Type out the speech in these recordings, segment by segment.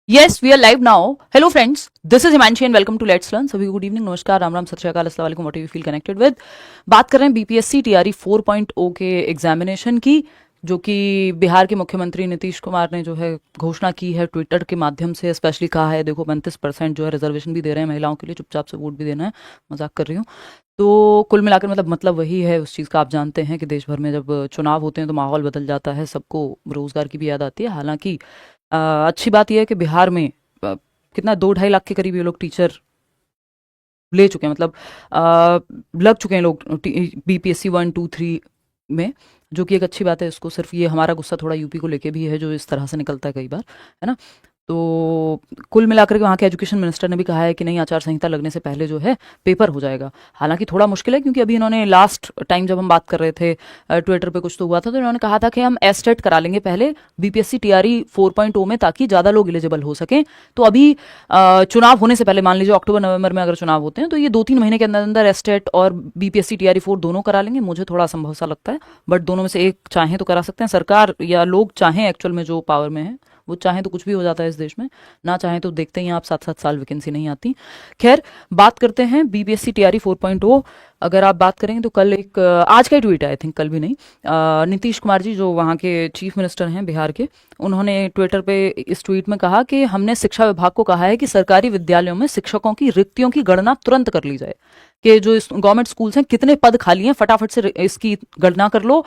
Yes, we are live now. Hello friends, this is Himanshi and welcome to Let's Learn. सभी को good evening, नमस्कार, राम राम, सत श्री अकाल, अस्सलाम वालेकुम, what you feel connected with. बात कर रहे हैं बीपीएससी टीआरई 4.0 के एग्जामिनेशन की, जो कि बिहार के मुख्यमंत्री नीतीश कुमार ने जो है घोषणा की है ट्विटर के माध्यम से। स्पेशली कहा है देखो 35% जो है रिजर्वेशन भी दे रहे हैं महिलाओं के लिए, चुपचाप से वोट भी देना है। मजाक कर रही हूँ। तो कुल मिलाकर मतलब वही है उस चीज़ का। आप जानते हैं कि देश भर में जब चुनाव होते हैं तो माहौल बदल जाता है, सबको रोजगार की भी याद आती है। हालांकि अच्छी बात यह है कि बिहार में कितना 2-2.5 लाख के करीब ये लोग टीचर ले चुके हैं, मतलब लग चुके हैं लोग बीपीएससी 1, 2, 3 में, जो कि एक अच्छी बात है। इसको सिर्फ ये हमारा गुस्सा थोड़ा यूपी को लेके भी है, जो इस तरह से निकलता है कई बार, है ना। तो कुल मिलाकर के वहाँ के एजुकेशन मिनिस्टर ने भी कहा है कि नहीं, आचार संहिता लगने से पहले जो है पेपर हो जाएगा। हालांकि थोड़ा मुश्किल है, क्योंकि अभी इन्होंने लास्ट टाइम जब हम बात कर रहे थे ट्विटर पे कुछ तो हुआ था, तो इन्होंने कहा था कि हम एस्टेट करा लेंगे पहले बीपीएससी टीआरई 4.0 में, ताकि ज़्यादा लोग एलिजिबल हो सकें। तो अभी चुनाव होने से पहले, मान लीजिए अक्टूबर नवंबर में अगर चुनाव होते हैं, तो ये 2-3 महीने के अंदर अंदर एस्टेट और बीपीएससी टीआरई 4 दोनों करा लेंगे। मुझे थोड़ा असंभव सा लगता है, बट दोनों में से एक चाहें तो करा सकते हैं। सरकार या लोग चाहें, एक्चुअल में जो पावर में है वो चाहें तो कुछ भी हो जाता है इस देश में, ना चाहें तो देखते ही आप 7-7 साल वैकेंसी नहीं आती। खैर, बात करते हैं बीपीएससी टीआरई 4.0। अगर आप बात करेंगे तो कल एक आज का ही ट्वीट है, आई थिंक कल भी नहीं, नीतीश कुमार जी जो वहाँ के चीफ मिनिस्टर हैं बिहार के, उन्होंने ट्विटर पे इस ट्वीट में कहा कि हमने शिक्षा विभाग को कहा है कि सरकारी विद्यालयों में शिक्षकों की रिक्तियों की गणना तुरंत कर ली जाए, कि जो गवर्नमेंट स्कूल्स हैं कितने पद खाली हैं फटाफट से इसकी गणना कर लो।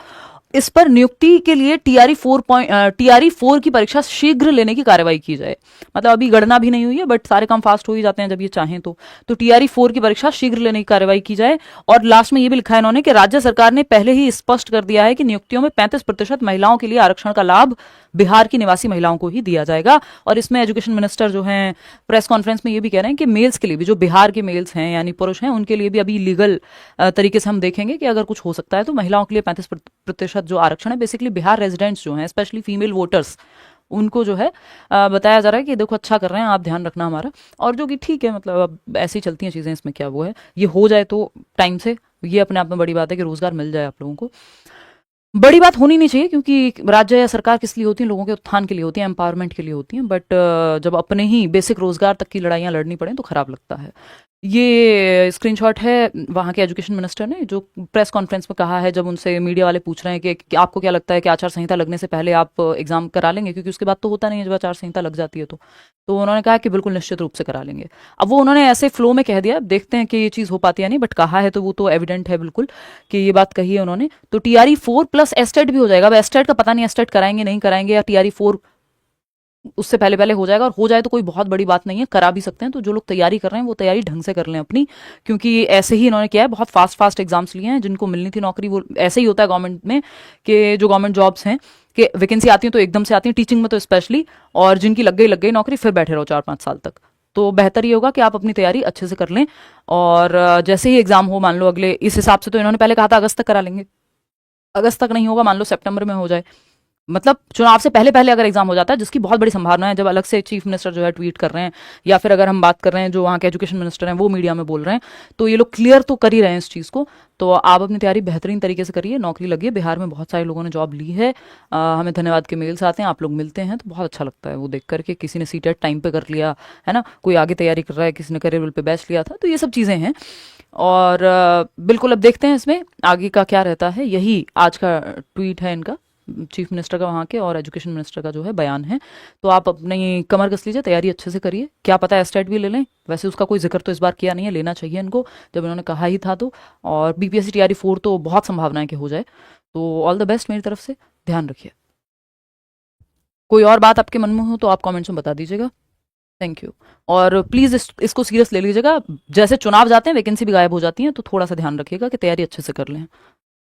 इस पर नियुक्ति के लिए टीआरई 4 की परीक्षा शीघ्र लेने की कार्रवाई की जाए। मतलब अभी गणना भी नहीं हुई है, बट सारे काम फास्ट हो ही जाते हैं जब ये चाहें तो टीआरई 4 की परीक्षा शीघ्र लेने की कार्रवाई की जाए। और लास्ट में ये भी लिखा है इन्होंने कि राज्य सरकार ने पहले ही स्पष्ट कर दिया है कि नियुक्तियों में 35% महिलाओं के लिए आरक्षण का लाभ बिहार की निवासी महिलाओं को ही दिया जाएगा। और इसमें एजुकेशन मिनिस्टर जो हैं प्रेस कॉन्फ्रेंस में ये भी कह रहे हैं कि मेल्स के लिए भी, जो बिहार के मेल्स हैं यानी पुरुष हैं, उनके लिए भी अभी लीगल तरीके से हम देखेंगे कि अगर कुछ हो सकता है तो महिलाओं के लिए 35% जो आरक्षण है, बेसिकली बिहार रेजिडेंट्स जो हैं, स्पेशली फीमेल वोटर्स, उनको जो है बताया जा रहा है कि देखो अच्छा कर रहे हैं आप, ध्यान रखना हमारा। और जो कि ठीक है, मतलब अब ऐसी चलती हैं चीज़ें, इसमें क्या वो है। ये हो जाए तो टाइम से, ये अपने आप में बड़ी बात है कि रोजगार मिल जाए आप लोगों को। बड़ी बात होनी नहीं चाहिए, क्योंकि राज्य या सरकार किस लिए होती है? लोगों के उत्थान के लिए होती है, एम्पावरमेंट के लिए होती है। बट जब अपने ही बेसिक रोजगार तक की लड़ाइयाँ लड़नी पड़े तो खराब लगता है। ये स्क्रीनशॉट है वहाँ के एजुकेशन मिनिस्टर ने, जो प्रेस कॉन्फ्रेंस में कहा है, जब उनसे मीडिया वाले पूछ रहे हैं कि आपको क्या लगता है कि आचार संहिता लगने से पहले आप एग्जाम करा लेंगे, क्योंकि उसके बाद तो होता नहीं है जब आचार संहिता लग जाती है। तो उन्होंने कहा कि बिल्कुल निश्चित रूप से करा लेंगे। अब वो उन्होंने ऐसे फ्लो में कह दिया, देखते हैं कि ये चीज़ हो पाती है नहीं, बट कहा है तो वो तो एविडेंट है बिल्कुल कि ये बात कही है उन्होंने। तो टीआरई 4 प्लस एस्टेट भी हो जाएगा। अब एस्टेट का पता नहीं, एस्टेट कराएंगे नहीं कराएंगे, या टीआरई 4 उससे पहले पहले हो जाएगा। और हो जाए तो कोई बहुत बड़ी बात नहीं है, करा भी सकते हैं। तो जो लोग तैयारी कर रहे हैं वो तैयारी ढंग से कर लें अपनी, क्योंकि ऐसे ही इन्होंने किया है, बहुत फास्ट एग्जाम्स लिए हैं। जिनको मिलनी थी नौकरी, वो ऐसे ही होता है गवर्नमेंट में, कि जो गवर्नमेंट जॉब्स हैं कि वैकेंसी आती है तो एकदम से आती है, टीचिंग में तो स्पेशली, और जिनकी लग गई नौकरी, फिर बैठे रहो 4-5 साल तक। तो बेहतर ये होगा कि आप अपनी तैयारी अच्छे से कर लें। और जैसे ही एग्जाम हो, मान लो अगले, इस हिसाब से तो इन्होंने पहले कहा था अगस्त तक करा लेंगे, अगस्त तक नहीं होगा, मान लो सितंबर में हो जाए, मतलब चुनाव से पहले पहले अगर एग्जाम हो जाता है, जिसकी बहुत बड़ी संभावना है, जब अलग से चीफ मिनिस्टर जो है ट्वीट कर रहे हैं, या फिर अगर हम बात कर रहे हैं जो वहाँ के एजुकेशन मिनिस्टर हैं वो मीडिया में बोल रहे हैं, तो ये लोग क्लियर तो कर ही रहे हैं इस चीज़ को। तो आप अपनी तैयारी बेहतरीन तरीके से करिए, नौकरी लगी। बिहार में बहुत सारे लोगों ने जॉब ली है, हमें धन्यवाद के मेल्स आते हैं, आप लोग मिलते हैं तो बहुत अच्छा लगता है वो देख करके। किसी ने सीटेट टाइम पे कर लिया है ना, कोई आगे तैयारी कर रहा है, किसी ने करियर पे बैच लिया था, तो ये सब चीज़ें हैं। और बिल्कुल अब देखते हैं इसमें आगे का क्या रहता है। यही आज का ट्वीट है इनका, चीफ मिनिस्टर का वहाँ के, और एजुकेशन मिनिस्टर का जो है बयान है। तो आप अपनी कमर कस लीजिए, तैयारी अच्छे से करिए। क्या पता एस्टेट भी ले लें, वैसे उसका कोई जिक्र तो इस बार किया नहीं है, लेना चाहिए इनको जब इन्होंने कहा ही था तो। और बीपीएससी टीआरई 4 तो बहुत संभावना है कि हो जाए। तो ऑल द बेस्ट मेरी तरफ से, ध्यान रखिए। कोई और बात आपके मन में हो तो आप कमेंट्स में बता दीजिएगा। Thank you. और प्लीज़ इसको सीरियस ले लीजिएगा। जैसे चुनाव जाते हैं वैकेंसी भी गायब हो जाती है, तो थोड़ा सा ध्यान रखिएगा कि तैयारी अच्छे से कर लें।